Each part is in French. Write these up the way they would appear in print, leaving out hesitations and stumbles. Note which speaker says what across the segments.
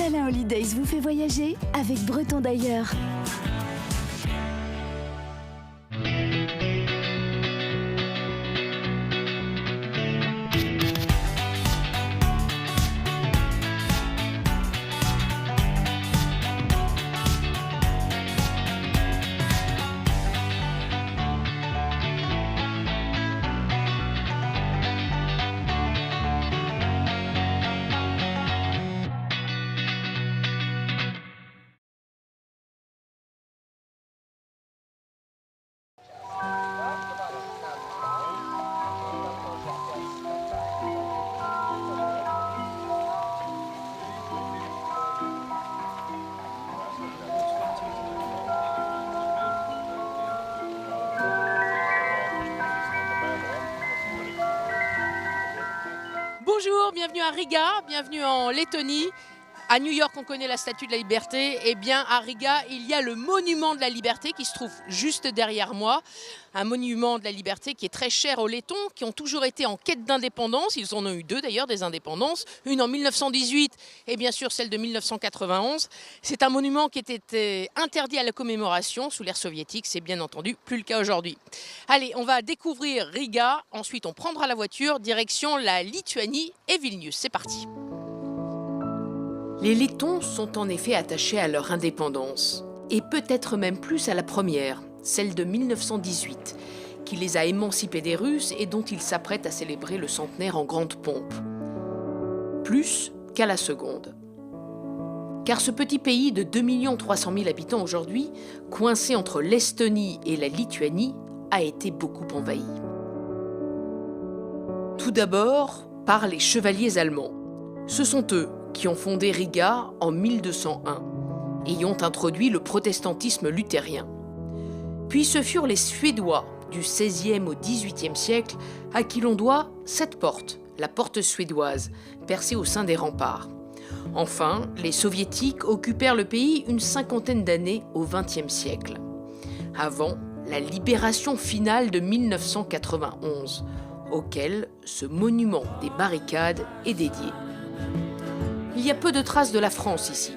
Speaker 1: Salin Holidays vous fait voyager avec Breton d'ailleurs.
Speaker 2: Bonjour, bienvenue à Riga, bienvenue en Lettonie. À New York, on connaît la Statue de la Liberté. Eh bien, à Riga, il y a le Monument de la Liberté qui se trouve juste derrière moi. Un monument de la liberté qui est très cher aux Lettons, qui ont toujours été en quête d'indépendance. Ils en ont eu deux d'ailleurs, des indépendances. Une en 1918 et bien sûr celle de 1991. C'est un monument qui était interdit à la commémoration sous l'ère soviétique. C'est bien entendu plus le cas aujourd'hui. Allez, on va découvrir Riga. Ensuite, on prendra la voiture, direction la Lituanie et Vilnius. C'est parti. Les Lettons sont en effet attachés à leur indépendance, et peut-être même plus à la première, celle de 1918, qui les a émancipés des Russes et dont ils s'apprêtent à célébrer le centenaire en grande pompe. Plus qu'à la seconde. Car ce petit pays de 2 300 000 habitants aujourd'hui, coincé entre l'Estonie et la Lituanie, a été beaucoup envahi. Tout d'abord par les chevaliers allemands. Ce sont eux qui ont fondé Riga en 1201 et y ont introduit le protestantisme luthérien. Puis ce furent les Suédois du XVIe au XVIIIe siècle à qui l'on doit cette porte, la porte suédoise, percée au sein des remparts. Enfin, les Soviétiques occupèrent le pays une cinquantaine d'années au XXe siècle, avant la libération finale de 1991, auquel ce monument des barricades est dédié. Il y a peu de traces de la France ici.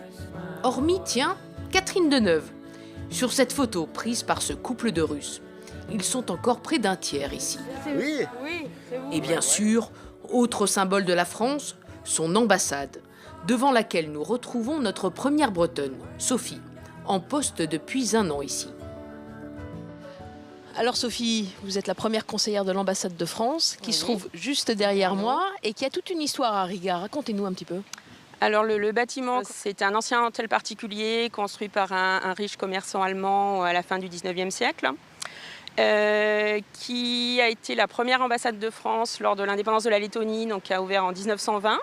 Speaker 2: Hormis, tiens, Catherine Deneuve. Sur cette photo prise par ce couple de Russes, ils sont encore près d'un tiers ici.
Speaker 3: Oui.
Speaker 2: Et bien sûr, autre symbole de la France, son ambassade, devant laquelle nous retrouvons notre première Bretonne, Sophie, en poste depuis 1 an ici. Alors Sophie, vous êtes la première conseillère de l'ambassade de France, qui se trouve juste derrière moi et qui a toute une histoire à Riga. Racontez-nous un petit peu.
Speaker 4: Alors le bâtiment, c'est un ancien hôtel particulier construit par un riche commerçant allemand à la fin du 19e siècle, qui a été la première ambassade de France lors de l'indépendance de la Lettonie, donc qui a ouvert en 1920.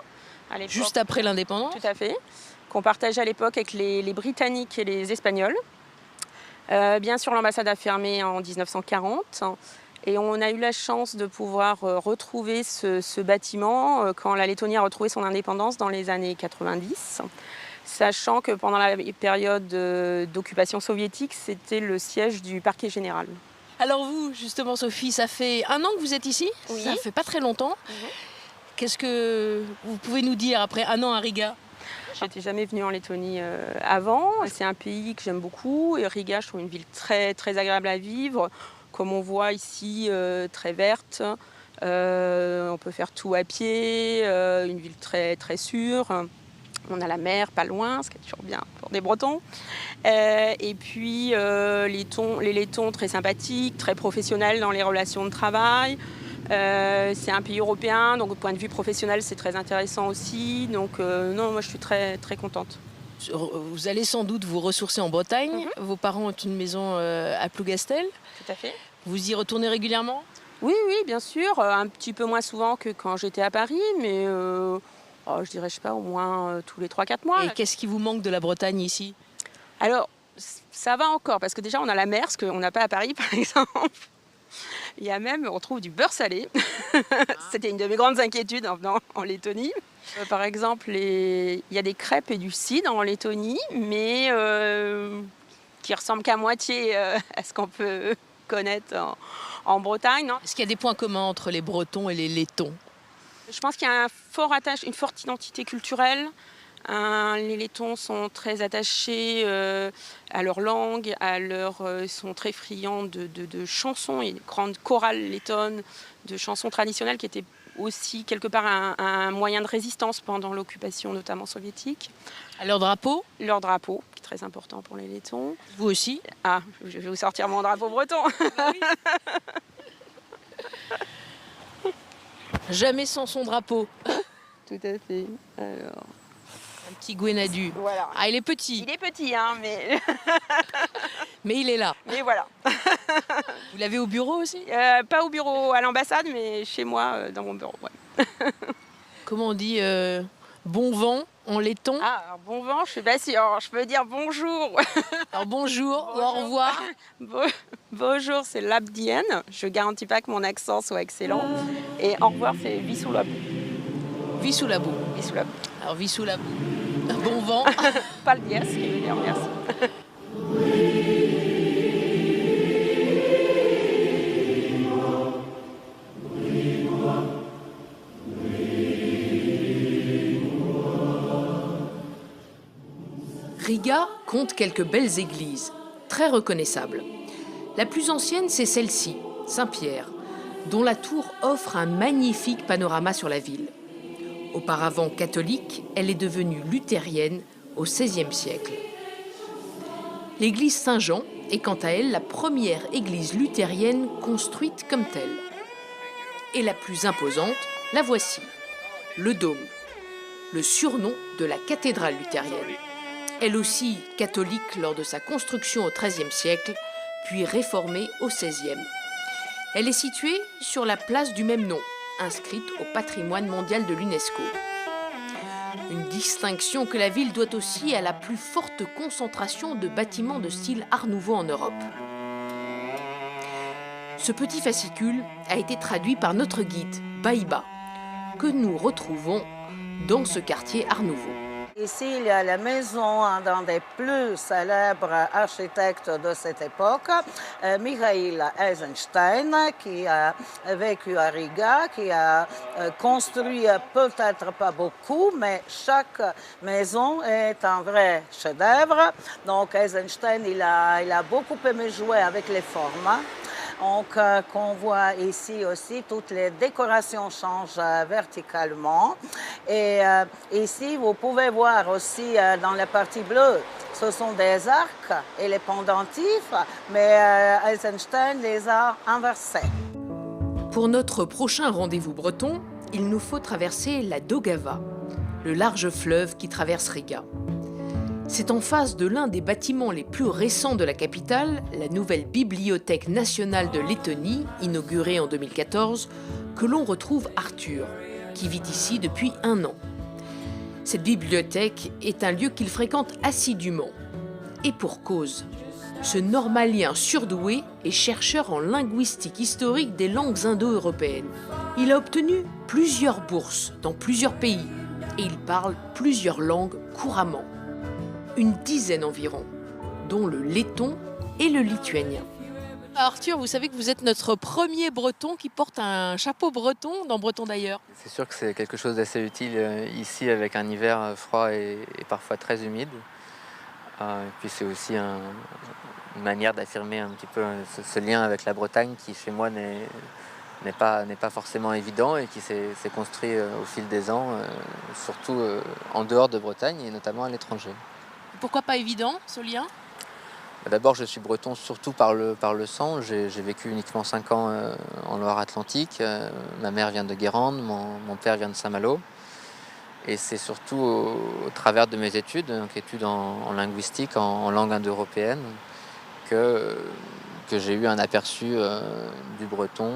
Speaker 2: Juste après l'indépendance ?
Speaker 4: Tout à fait, qu'on partageait à l'époque avec les Britanniques et les Espagnols. Bien sûr, l'ambassade a fermé en 1940. Et on a eu la chance de pouvoir retrouver ce bâtiment quand la Lettonie a retrouvé son indépendance dans les années 90, sachant que pendant la période d'occupation soviétique, c'était le siège du parquet général.
Speaker 2: Alors vous, justement Sophie, ça fait 1 an que vous êtes ici ?
Speaker 4: Oui.
Speaker 2: Ça fait pas très longtemps. Qu'est-ce que vous pouvez nous dire après 1 an à Riga ?
Speaker 4: Je n'étais jamais venue en Lettonie avant. C'est un pays que j'aime beaucoup. Et Riga, je trouve une ville très, très agréable à vivre. Comme on voit ici, très verte, on peut faire tout à pied, une ville très, très sûre. On a la mer pas loin, ce qui est toujours bien pour des Bretons. Et puis les Lettons très sympathiques, très professionnels dans les relations de travail. C'est un pays européen, donc au point de vue professionnel, c'est très intéressant aussi. Donc non, moi je suis très, très contente.
Speaker 2: Vous allez sans doute vous ressourcer en Bretagne. Vos parents ont une maison à Plougastel.
Speaker 4: Tout à fait.
Speaker 2: Vous y retournez régulièrement ?
Speaker 4: Oui, bien sûr. Un petit peu moins souvent que quand j'étais à Paris, mais je dirais, je sais pas, au moins tous les 3-4 mois.
Speaker 2: Et qu'est-ce qui vous manque de la Bretagne ici ?
Speaker 4: Alors, ça va encore, parce que déjà, on a la mer, ce qu'on n'a pas à Paris, par exemple. Il y a même, on trouve du beurre salé. C'était une de mes grandes inquiétudes en venant en Lettonie. Par exemple, il y a des crêpes et du cidre en Lettonie, mais qui ressemblent qu'à moitié à ce qu'on peut connaître en Bretagne. Non.
Speaker 2: Est-ce qu'il y a des points communs entre les Bretons et les Lettons ?
Speaker 4: Je pense qu'il y a une forte identité culturelle. Les Lettons sont très attachés à leur langue, ils sont très friands de chansons. Il y a une grande chorale lettonne de chansons traditionnelles qui étaient aussi quelque part un moyen de résistance pendant l'occupation notamment soviétique.
Speaker 2: À leur drapeau,
Speaker 4: Leur drapeau, qui est très important pour les Lettons.
Speaker 2: vous aussi.
Speaker 4: Ah, je vais vous sortir mon drapeau breton.
Speaker 2: Jamais sans son drapeau.
Speaker 4: Tout à fait. Alors,
Speaker 2: Un petit Gwenadu.
Speaker 4: voilà.
Speaker 2: Ah, il est petit,
Speaker 4: Il est petit, hein, mais,
Speaker 2: mais il est là.
Speaker 4: mais voilà.
Speaker 2: Vous l'avez au bureau aussi?
Speaker 4: Pas au bureau à l'ambassade, mais chez moi, dans mon bureau. Ouais.
Speaker 2: Comment on dit bon vent en letton?
Speaker 4: Ah, alors bon vent, je suis pas sûre. Je peux dire bonjour.
Speaker 2: Alors bonjour ou au revoir.
Speaker 4: Bonjour, c'est l'abdienne. Je garantis pas que mon accent soit excellent. Et au revoir, c'est Vissou la boue.
Speaker 2: Vie sous la boue.
Speaker 4: Vissou la boue.
Speaker 2: Alors vie sous la boue. Bon vent.
Speaker 4: Pas le dièse, qui veut dire merci.
Speaker 2: Riga compte quelques belles églises, très reconnaissables. La plus ancienne, c'est celle-ci, Saint-Pierre, dont la tour offre un magnifique panorama sur la ville. Auparavant catholique, elle est devenue luthérienne au XVIe siècle. L'église Saint-Jean est quant à elle la première église luthérienne construite comme telle. Et la plus imposante, la voici, le dôme, le surnom de la cathédrale luthérienne. Elle aussi catholique lors de sa construction au XIIIe siècle, puis réformée au XVIe. Elle est située sur la place du même nom, inscrite au patrimoine mondial de l'UNESCO. Une distinction que la ville doit aussi à la plus forte concentration de bâtiments de style Art Nouveau en Europe. Ce petit fascicule a été traduit par notre guide, Baïba, que nous retrouvons dans ce quartier Art Nouveau.
Speaker 3: Ici, il y a la maison d'un des plus célèbres architectes de cette époque, Mikhail Eisenstein, qui a vécu à Riga, qui a construit peut-être pas beaucoup, mais chaque maison est un vrai chef-d'œuvre. Donc Eisenstein, il a beaucoup aimé jouer avec les formes. Donc, qu'on voit ici aussi, toutes les décorations changent verticalement. Et ici, vous pouvez voir aussi dans la partie bleue, ce sont des arcs et les pendentifs, mais Eisenstein les a inversés.
Speaker 2: Pour notre prochain rendez-vous breton, il nous faut traverser la Daugava, le large fleuve qui traverse Riga. C'est en face de l'un des bâtiments les plus récents de la capitale, la nouvelle Bibliothèque nationale de Lettonie, inaugurée en 2014, que l'on retrouve Arthur, qui vit ici depuis 1 an. Cette bibliothèque est un lieu qu'il fréquente assidûment. Et pour cause. Ce normalien surdoué est chercheur en linguistique historique des langues indo-européennes. Il a obtenu plusieurs bourses dans plusieurs pays et il parle plusieurs langues couramment. Une dizaine environ, dont le letton et le lituanien. Arthur, vous savez que vous êtes notre premier breton qui porte un chapeau breton dans Breton d'ailleurs.
Speaker 5: C'est sûr que c'est quelque chose d'assez utile ici avec un hiver froid et parfois très humide. Et puis c'est aussi une manière d'affirmer un petit peu ce lien avec la Bretagne qui chez moi n'est pas forcément évident et qui s'est construit au fil des ans, surtout en dehors de Bretagne et notamment à l'étranger.
Speaker 2: Pourquoi pas évident ce lien ?
Speaker 5: D'abord, je suis breton surtout par le sang. J'ai vécu uniquement 5 ans en Loire-Atlantique. Ma mère vient de Guérande, mon père vient de Saint-Malo. Et c'est surtout au travers de mes études, donc études en linguistique, en langue indo-européenne, que j'ai eu un aperçu du breton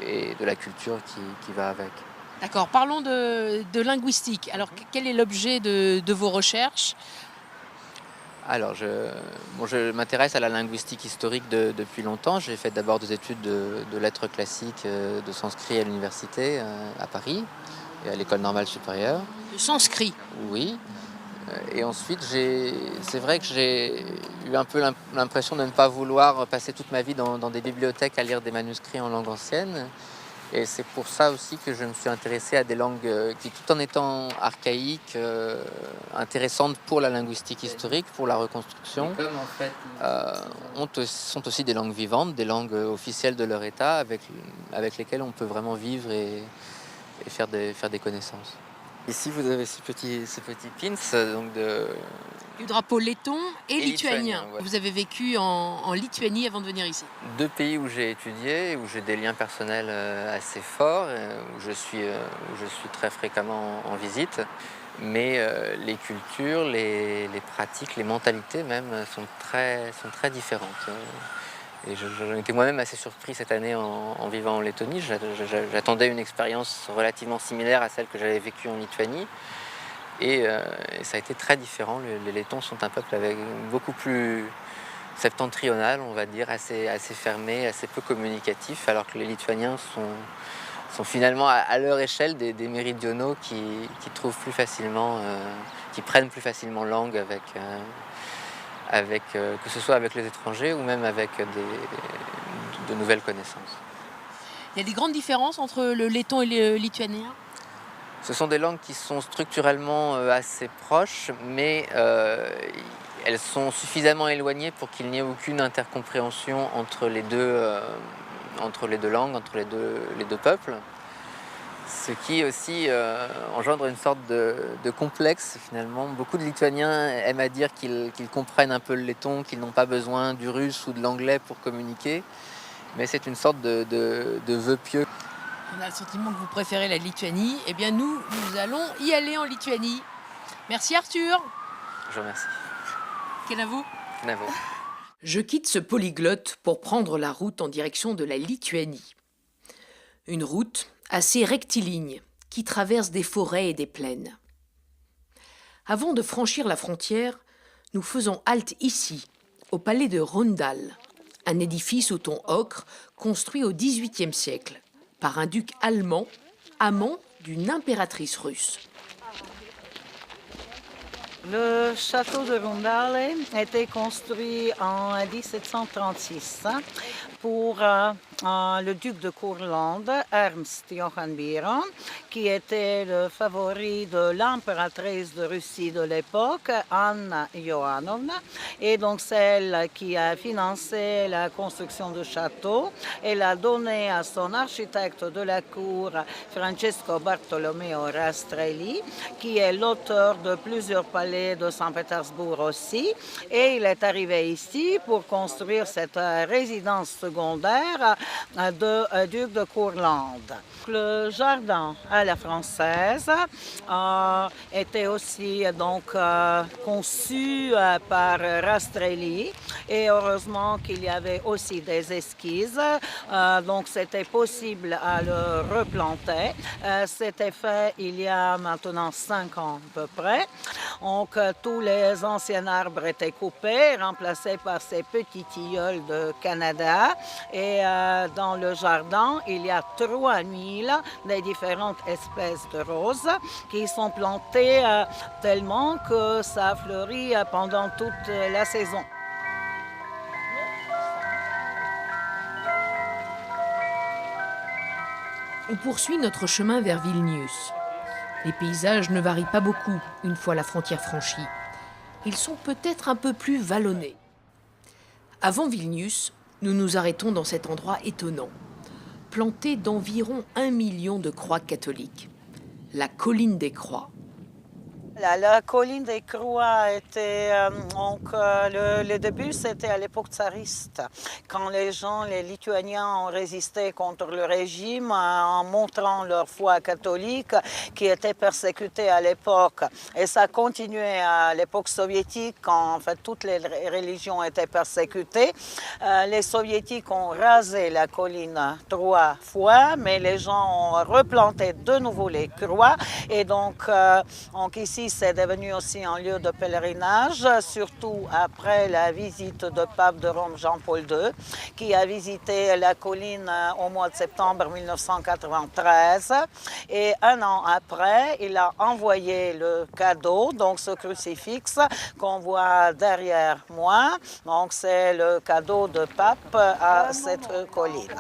Speaker 5: et de la culture qui va avec.
Speaker 2: D'accord, parlons de linguistique. Alors, quel est l'objet de vos recherches ?
Speaker 5: Alors, je m'intéresse à la linguistique historique depuis longtemps. J'ai fait d'abord des études de lettres classiques, de sanskrit à l'université à Paris et à l'école normale supérieure.
Speaker 2: Le sanskrit ?
Speaker 5: Oui. Et ensuite, c'est vrai que j'ai eu un peu l'impression de ne pas vouloir passer toute ma vie dans des bibliothèques à lire des manuscrits en langue ancienne. Et c'est pour ça aussi que je me suis intéressé à des langues qui, tout en étant archaïques, intéressantes pour la linguistique historique, pour la reconstruction, sont aussi des langues vivantes, des langues officielles de leur État, avec lesquelles on peut vraiment vivre et faire des connaissances. Ici, vous avez ces petits pins donc
Speaker 2: Du drapeau letton et
Speaker 5: Et
Speaker 2: lituanien.
Speaker 5: lituanien, ouais.
Speaker 2: Vous avez vécu en Lituanie avant de venir ici.
Speaker 5: 2 pays où j'ai étudié, où j'ai des liens personnels assez forts, où je suis très fréquemment en visite. Mais les cultures, les pratiques, les mentalités même sont très différentes. Et j'en étais moi-même assez surpris cette année en vivant en Lettonie. J'attendais une expérience relativement similaire à celle que j'avais vécue en Lituanie. Et ça a été très différent. Les Lettons sont un peuple avec beaucoup plus septentrional, on va dire, assez fermé, assez peu communicatif, alors que les Lituaniens sont finalement à leur échelle des méridionaux qui trouvent plus facilement, qui prennent plus facilement langue que ce soit avec les étrangers ou même avec de nouvelles connaissances.
Speaker 2: Il y a des grandes différences entre le letton et le lituanien.
Speaker 5: Ce sont des langues qui sont structurellement assez proches, mais elles sont suffisamment éloignées pour qu'il n'y ait aucune intercompréhension entre les deux langues, entre les deux peuples. Ce qui aussi engendre une sorte de complexe finalement. Beaucoup de Lituaniens aiment à dire qu'ils comprennent un peu le letton, qu'ils n'ont pas besoin du russe ou de l'anglais pour communiquer, mais c'est une sorte de vœu pieux.
Speaker 2: On a le sentiment que vous préférez la Lituanie. Eh bien nous allons y aller en Lituanie. Merci Arthur.
Speaker 5: Je vous remercie.
Speaker 2: Kenavo.
Speaker 5: Kenavo.
Speaker 2: Je quitte ce polyglotte pour prendre la route en direction de la Lituanie. Une route assez rectiligne qui traverse des forêts et des plaines. Avant de franchir la frontière, nous faisons halte ici, au palais de Raundal, un édifice au ton ocre construit au XVIIIe siècle par un duc allemand, amant d'une impératrice russe.
Speaker 3: Le château de Raundal a été construit en 1736 pour le duc de Courlande, Ernst Johann Biron, qui était le favori de l'impératrice de Russie de l'époque, Anna Johanovna, et donc celle qui a financé la construction du château. Elle a donné à son architecte de la cour, Francesco Bartolomeo Rastrelli, qui est l'auteur de plusieurs palais de Saint-Pétersbourg aussi, et il est arrivé ici pour construire cette résidence secondaire de duc de Courlande. Le jardin à la française était aussi donc conçu par Rastrelli, et heureusement qu'il y avait aussi des esquisses, donc c'était possible à le replanter. C'était fait il y a maintenant 5 ans à peu près. Donc tous les anciens arbres étaient coupés, remplacés par ces petits tilleuls de Canada. Et dans le jardin, il y a 3000 des différentes espèces de roses qui sont plantées tellement que ça fleurit pendant toute la saison.
Speaker 2: On poursuit notre chemin vers Vilnius. Les paysages ne varient pas beaucoup une fois la frontière franchie. Ils sont peut-être un peu plus vallonnés. Avant Vilnius, nous nous arrêtons dans cet endroit étonnant, planté d'environ 1 million de croix catholiques, la colline des Croix.
Speaker 3: La colline des Croix était, le début, c'était à l'époque tsariste, quand les Lituaniens ont résisté contre le régime en montrant leur foi catholique qui était persécutée à l'époque. Et ça continuait à l'époque soviétique, quand en fait toutes les religions étaient persécutées. Les soviétiques ont rasé la colline 3 fois, mais les gens ont replanté de nouveau les croix. Et donc ici, c'est devenu aussi un lieu de pèlerinage, surtout après la visite du pape de Rome Jean-Paul II, qui a visité la colline au mois de septembre 1993. Et 1 an après, il a envoyé le cadeau, donc ce crucifix qu'on voit derrière moi. Donc c'est le cadeau de pape à cette colline.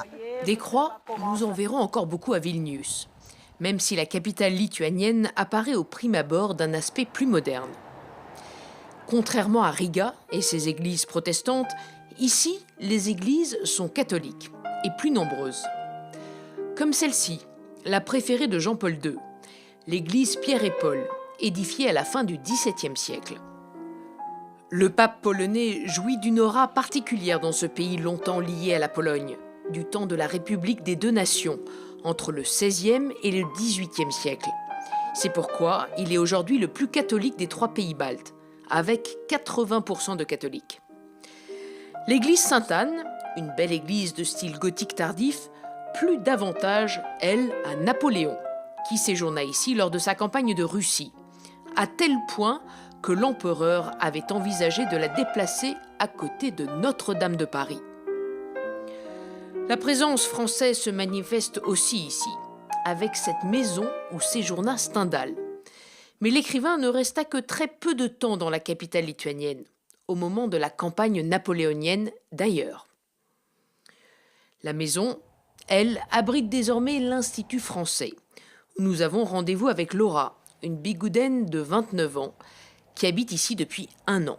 Speaker 2: Des croix, nous en verrons encore beaucoup à Vilnius, même si la capitale lituanienne apparaît au prime abord d'un aspect plus moderne. Contrairement à Riga et ses églises protestantes, ici, les églises sont catholiques et plus nombreuses. Comme celle-ci, la préférée de Jean-Paul II, l'église Pierre et Paul, édifiée à la fin du XVIIe siècle. Le pape polonais jouit d'une aura particulière dans ce pays longtemps lié à la Pologne, du temps de la République des deux nations, entre le XVIe et le XVIIIe siècle. C'est pourquoi il est aujourd'hui le plus catholique des 3 pays baltes, avec 80% de catholiques. L'église Sainte-Anne, une belle église de style gothique tardif, plut davantage, elle, à Napoléon, qui séjourna ici lors de sa campagne de Russie, à tel point que l'empereur avait envisagé de la déplacer à côté de Notre-Dame de Paris. La présence française se manifeste aussi ici, avec cette maison où séjourna Stendhal. Mais l'écrivain ne resta que très peu de temps dans la capitale lituanienne, au moment de la campagne napoléonienne d'ailleurs. La maison, elle, abrite désormais l'Institut français, où nous avons rendez-vous avec Laura, une bigoudaine de 29 ans, qui habite ici depuis 1 an,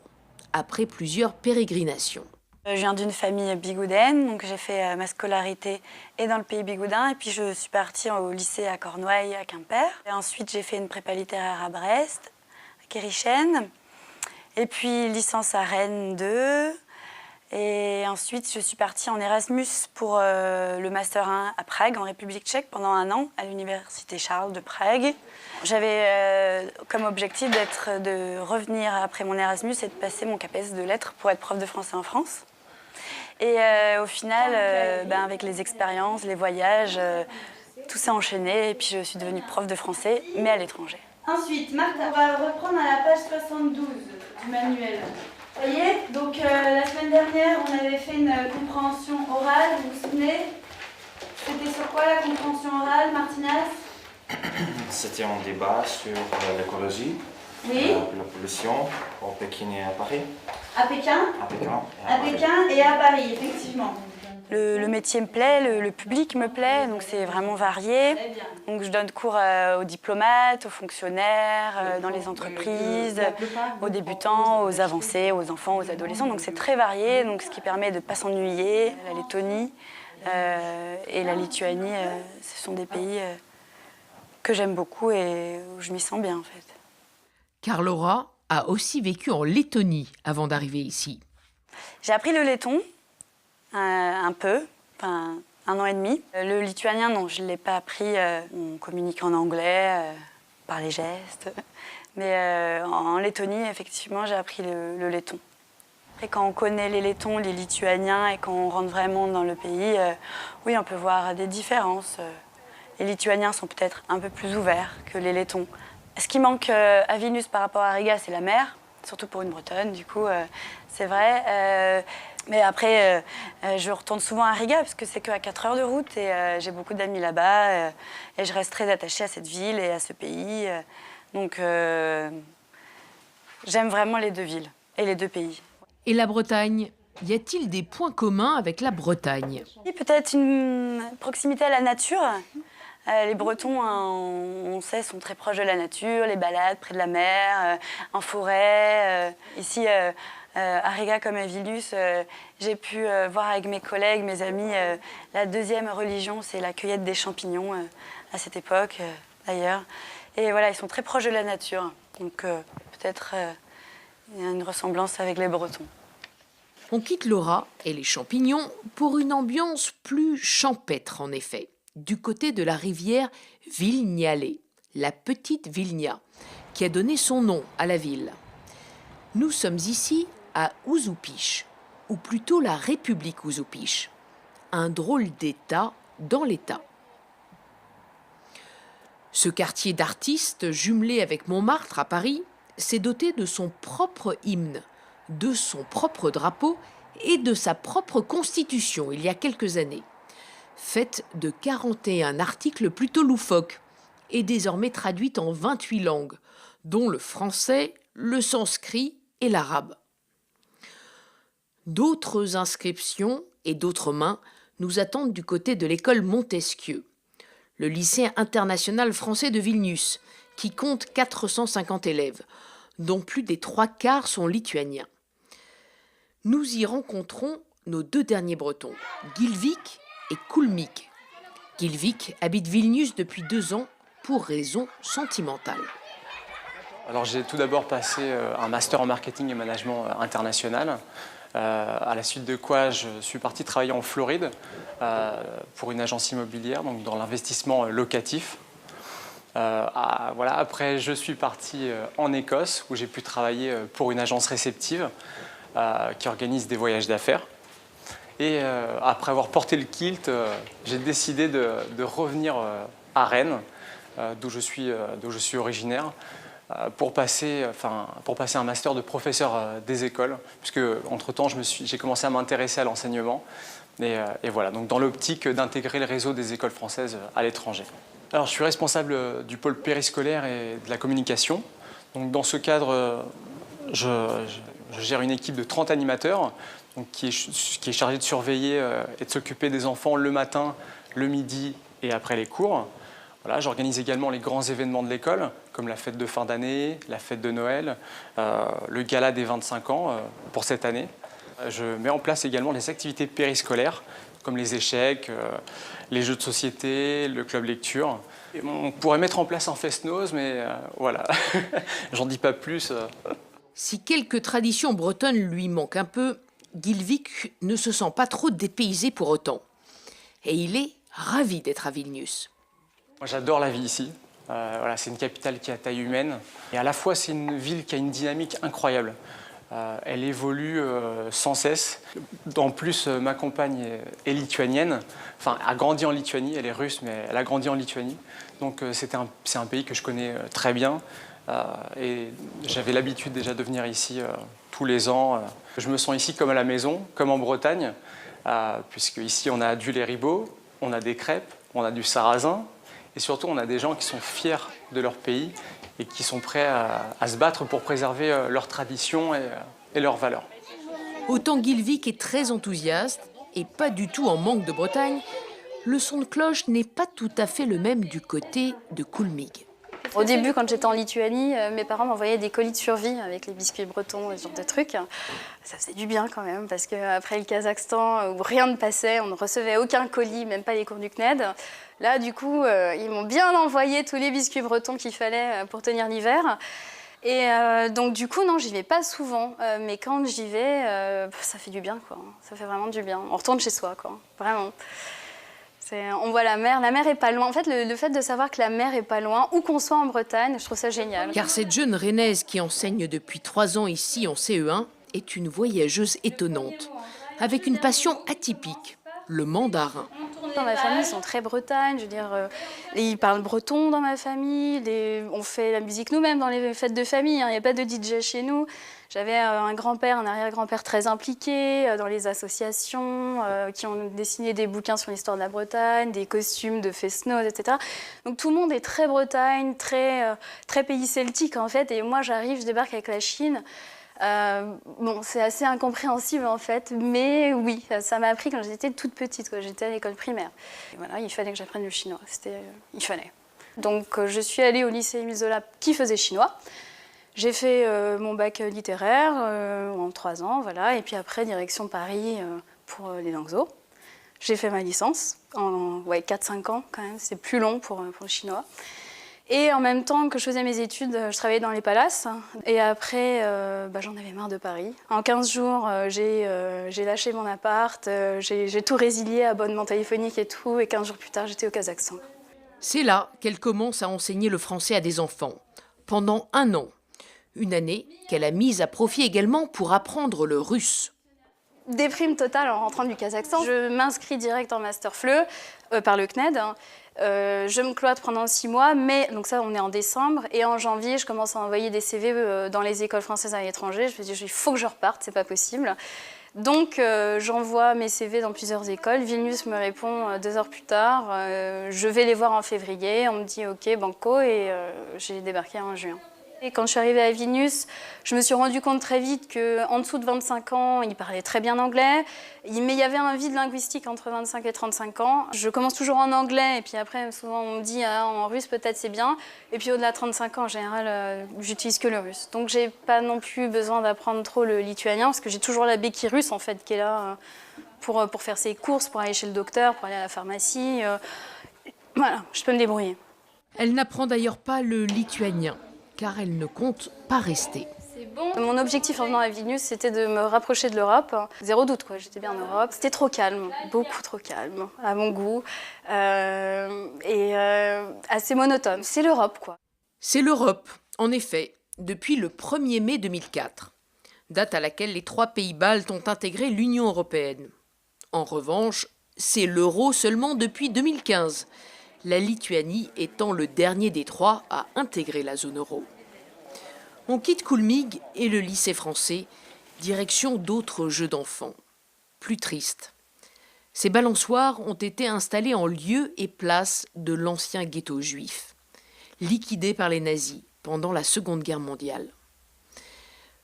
Speaker 2: après plusieurs pérégrinations.
Speaker 6: Je viens d'une famille bigoudaine, donc j'ai fait ma scolarité et dans le pays bigoudin, et puis je suis partie au lycée à Cornouailles, à Quimper. Et ensuite, j'ai fait une prépa littéraire à Brest, à Kérichen, et puis licence à Rennes 2. Et ensuite, je suis partie en Erasmus pour le Master 1 à Prague, en République tchèque, pendant 1 an, à l'Université Charles de Prague. J'avais comme objectif de revenir après mon Erasmus et de passer mon CAPES de lettres pour être prof de français en France. Et au final, avec les expériences, les voyages, tout s'est enchaîné. Et puis je suis devenue prof de français, mais à l'étranger.
Speaker 7: Ensuite, Marthe, on va reprendre à la page 72 du manuel. Vous voyez, donc la semaine dernière, on avait fait une compréhension orale, vous vous souvenez? C'était sur quoi la compréhension orale, Martinez?
Speaker 8: C'était un débat sur l'écologie,
Speaker 7: oui.
Speaker 8: La pollution au Pékin et à Paris.
Speaker 7: À Pékin?
Speaker 8: À
Speaker 7: Pékin et à Paris, effectivement.
Speaker 6: Le métier me plaît, le public me plaît, donc c'est vraiment varié. Donc je donne cours aux diplomates, aux fonctionnaires, dans les entreprises, aux débutants, aux avancés, aux enfants, aux adolescents. Donc c'est très varié, donc ce qui permet de ne pas s'ennuyer. La Lettonie et la Lituanie, ce sont des pays que j'aime beaucoup et où je m'y sens bien en fait.
Speaker 2: Car Laura a aussi vécu en Lettonie avant d'arriver ici.
Speaker 6: J'ai appris le letton. Un peu, 1 an et demi. Le lituanien, non, je ne l'ai pas appris. On communique en anglais, par les gestes. Mais en Lettonie, effectivement, j'ai appris le letton. Après, quand on connaît les lettons, les lituaniens, et quand on rentre vraiment dans le pays, oui, on peut voir des différences. Les lituaniens sont peut-être un peu plus ouverts que les lettons. Ce qui manque à Vilnius par rapport à Riga, c'est la mer, surtout pour une Bretonne, du coup, c'est vrai. Mais après, je retourne souvent à Riga, parce que c'est qu'à 4 heures de route, et j'ai beaucoup d'amis là-bas, et je reste très attachée à cette ville et à ce pays. Donc, j'aime vraiment les 2 villes et les 2 pays.
Speaker 2: Et la Bretagne, y a-t-il des points communs avec la Bretagne?
Speaker 6: Et peut-être une proximité à la nature. Les Bretons, on sait, sont très proches de la nature, les balades près de la mer, en forêt. Ici, à Riga comme à Vilnius, j'ai pu voir avec mes collègues, mes amis, la 2e religion, c'est la cueillette des champignons à cette époque, d'ailleurs. Et voilà, ils sont très proches de la nature, donc peut-être il y a une ressemblance avec les Bretons.
Speaker 2: On quitte Laura et les champignons pour une ambiance plus champêtre en effet, du côté de la rivière Vilniale, la petite Vilnia, qui a donné son nom à la ville. Nous sommes ici à Užupis, ou plutôt la République Užupis, un drôle d'État dans l'État. Ce quartier d'artistes, jumelé avec Montmartre à Paris, s'est doté de son propre hymne, de son propre drapeau et de sa propre constitution il y a quelques années, faite de 41 articles plutôt loufoques et désormais traduite en 28 langues, dont le français, le sanskrit et l'arabe. D'autres inscriptions et d'autres mains nous attendent du côté de l'école Montesquieu, le lycée international français de Vilnius, qui compte 450 élèves, dont plus des 3/4 sont lituaniens. Nous y rencontrons nos 2 derniers Bretons, Gilvik et Kulmik. Gilvik habite Vilnius depuis 2 ans pour raisons sentimentales.
Speaker 9: Alors j'ai tout d'abord passé un master en marketing et management international, à la suite de quoi je suis parti travailler en Floride pour une agence immobilière, donc dans l'investissement locatif. Voilà. Après, je suis parti en Écosse où j'ai pu travailler pour une agence réceptive qui organise des voyages d'affaires. Et après avoir porté le kilt, j'ai décidé de revenir à Rennes, d'où je suis originaire, pour passer un master de professeur des écoles, puisque entre-temps j'ai commencé à m'intéresser à l'enseignement. Et voilà, donc dans l'optique d'intégrer le réseau des écoles françaises à l'étranger. Alors, je suis responsable du pôle périscolaire et de la communication. Donc, dans ce cadre, je gère une équipe de 30 animateurs donc, qui est chargée de surveiller et de s'occuper des enfants le matin, le midi et après les cours. Voilà, j'organise également les grands événements de l'école, comme la fête de fin d'année, la fête de Noël, le gala des 25 ans pour cette année. Je mets en place également les activités périscolaires, comme les échecs, les jeux de société, le club lecture. Et on pourrait mettre en place un fest-noz, mais voilà, j'en dis pas plus.
Speaker 2: Si quelques traditions bretonnes lui manquent un peu, Gilvik ne se sent pas trop dépaysé pour autant. Et il est ravi d'être à Vilnius.
Speaker 9: Moi, j'adore la vie ici. Voilà, c'est une capitale qui a taille humaine. Et à la fois, c'est une ville qui a une dynamique incroyable. Elle évolue sans cesse. En plus, ma compagne est lituanienne. Enfin, a grandi en Lituanie. Elle est russe, mais elle a grandi en Lituanie. Donc, c'est un pays que je connais très bien. Et j'avais l'habitude déjà de venir ici tous les ans. Je me sens ici comme à la maison, comme en Bretagne, puisque ici, on a du lait ribot, on a des crêpes, on a du sarrasin. Et surtout, on a des gens qui sont fiers de leur pays et qui sont prêts à se battre pour préserver leurs traditions et leurs valeurs.
Speaker 2: Autant Gilvik est très enthousiaste et pas du tout en manque de Bretagne, le son de cloche n'est pas tout à fait le même du côté de Kulmik.
Speaker 7: Au début, quand j'étais en Lituanie, mes parents m'envoyaient des colis de survie avec les biscuits bretons et ce genre de trucs. Ça faisait du bien quand même, parce qu'après le Kazakhstan, où rien ne passait, on ne recevait aucun colis, même pas les cours du CNED. Là, du coup, ils m'ont bien envoyé tous les biscuits bretons qu'il fallait pour tenir l'hiver. Et donc, du coup, non, j'y vais pas souvent. Mais quand j'y vais, ça fait du bien, quoi. Ça fait vraiment du bien. On retourne chez soi, quoi. Vraiment. On voit la mer est pas loin. En fait, le fait de savoir que la mer est pas loin, où qu'on soit en Bretagne, je trouve ça génial.
Speaker 2: Car cette jeune rennaise qui enseigne depuis 3 ans ici en CE1 est une voyageuse étonnante, avec une passion atypique, le mandarin.
Speaker 7: Dans ma famille, ils sont très Bretagne, je veux dire, ils parlent breton dans ma famille, on fait la musique nous-mêmes dans les fêtes de famille, il n'y a pas de DJ chez nous. J'avais un grand-père, un arrière-grand-père très impliqué dans les associations, qui ont dessiné des bouquins sur l'histoire de la Bretagne, des costumes de fest-noz, etc. Donc tout le monde est très Bretagne, très pays celtique en fait, et moi j'arrive, je débarque avec la Chine. Bon, c'est assez incompréhensible en fait, mais oui, ça m'a appris quand j'étais toute petite, quand j'étais à l'école primaire. Et voilà, il fallait que j'apprenne le chinois, il fallait. Donc je suis allée au lycée Émile Zola qui faisait chinois. J'ai fait mon bac littéraire en 3 ans, voilà, et puis après direction Paris pour les langues zo. J'ai fait ma licence en 4-5 ans quand même, c'est plus long pour le chinois. Et en même temps que je faisais mes études, je travaillais dans les palaces. Et après, j'en avais marre de Paris. En 15 jours, j'ai lâché mon appart, j'ai tout résilié, abonnement téléphonique et tout. Et 15 jours plus tard, j'étais au Kazakhstan.
Speaker 2: C'est là qu'elle commence à enseigner le français à des enfants, pendant 1 an. Une année qu'elle a mise à profit également pour apprendre le russe.
Speaker 7: Déprime totale en rentrant du Kazakhstan. Je m'inscris direct en master FLE par le CNED. Je me cloître pendant 6 mois, mais donc ça, on est en décembre. Et en janvier, je commence à envoyer des CV dans les écoles françaises à l'étranger. Je me dis, il faut que je reparte, c'est pas possible. Donc, j'envoie mes CV dans plusieurs écoles. Vilnius me répond 2 heures plus tard. Je vais les voir en février. On me dit, OK, banco, et j'ai débarqué en juin. Et quand je suis arrivée à Vilnius, je me suis rendu compte très vite qu'en dessous de 25 ans, ils parlaient très bien anglais. Mais il y avait un vide linguistique entre 25 et 35 ans. Je commence toujours en anglais et puis après, souvent, on me dit ah, en russe, peut-être c'est bien. Et puis au-delà de 35 ans, en général, j'utilise que le russe. Donc j'ai pas non plus besoin d'apprendre trop le lituanien parce que j'ai toujours la béquille russe en fait qui est là pour faire ses courses, pour aller chez le docteur, pour aller à la pharmacie. Voilà, je peux me débrouiller.
Speaker 2: Elle n'apprend d'ailleurs pas le lituanien, car elle ne compte pas rester.
Speaker 7: C'est bon. Mon objectif en venant à Vilnius, c'était de me rapprocher de l'Europe. Zéro doute, quoi. J'étais bien en Europe. C'était trop calme, beaucoup trop calme, à mon goût, et assez monotone. C'est l'Europe, quoi.
Speaker 2: C'est l'Europe, en effet, depuis le 1er mai 2004, date à laquelle les 3 pays baltes ont intégré l'Union européenne. En revanche, c'est l'euro seulement depuis 2015. La Lituanie étant le dernier des 3 à intégrer la zone euro. On quitte Koulmig et le lycée français, direction d'autres jeux d'enfants, plus tristes. Ces balançoires ont été installés en lieu et place de l'ancien ghetto juif, liquidé par les nazis pendant la Seconde Guerre mondiale.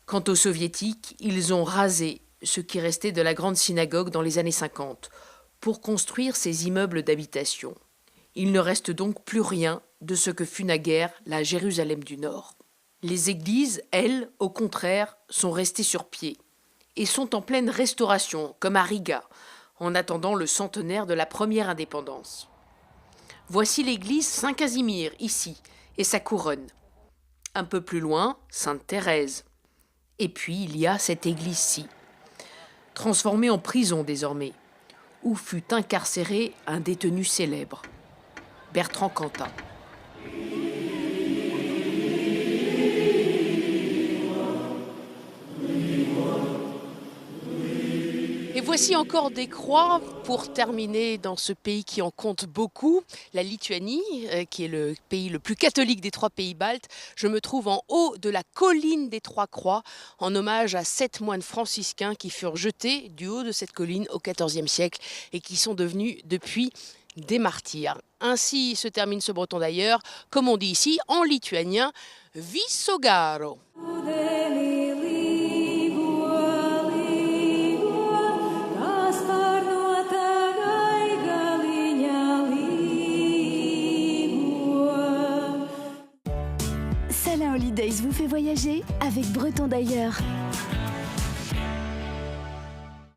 Speaker 2: Quant aux soviétiques, ils ont rasé ce qui restait de la grande synagogue dans les années 50 pour construire ces immeubles d'habitation. Il ne reste donc plus rien de ce que fut naguère la Jérusalem du Nord. Les églises, elles, au contraire, sont restées sur pied et sont en pleine restauration, comme à Riga, en attendant le centenaire de la première indépendance. Voici l'église Saint-Casimir, ici, et sa couronne. Un peu plus loin, Sainte-Thérèse. Et puis, il y a cette église-ci, transformée en prison désormais, où fut incarcéré un détenu célèbre. Bertrand Cantat. Et voici encore des croix pour terminer dans ce pays qui en compte beaucoup, la Lituanie, qui est le pays le plus catholique des 3 pays baltes. Je me trouve en haut de la colline des 3 croix, en hommage à 7 moines franciscains qui furent jetés du haut de cette colline au XIVe siècle et qui sont devenus depuis des martyrs. Ainsi se termine ce breton d'ailleurs, comme on dit ici en lituanien, Visogaro.
Speaker 1: Salin Holidays vous fait voyager avec Breton d'ailleurs.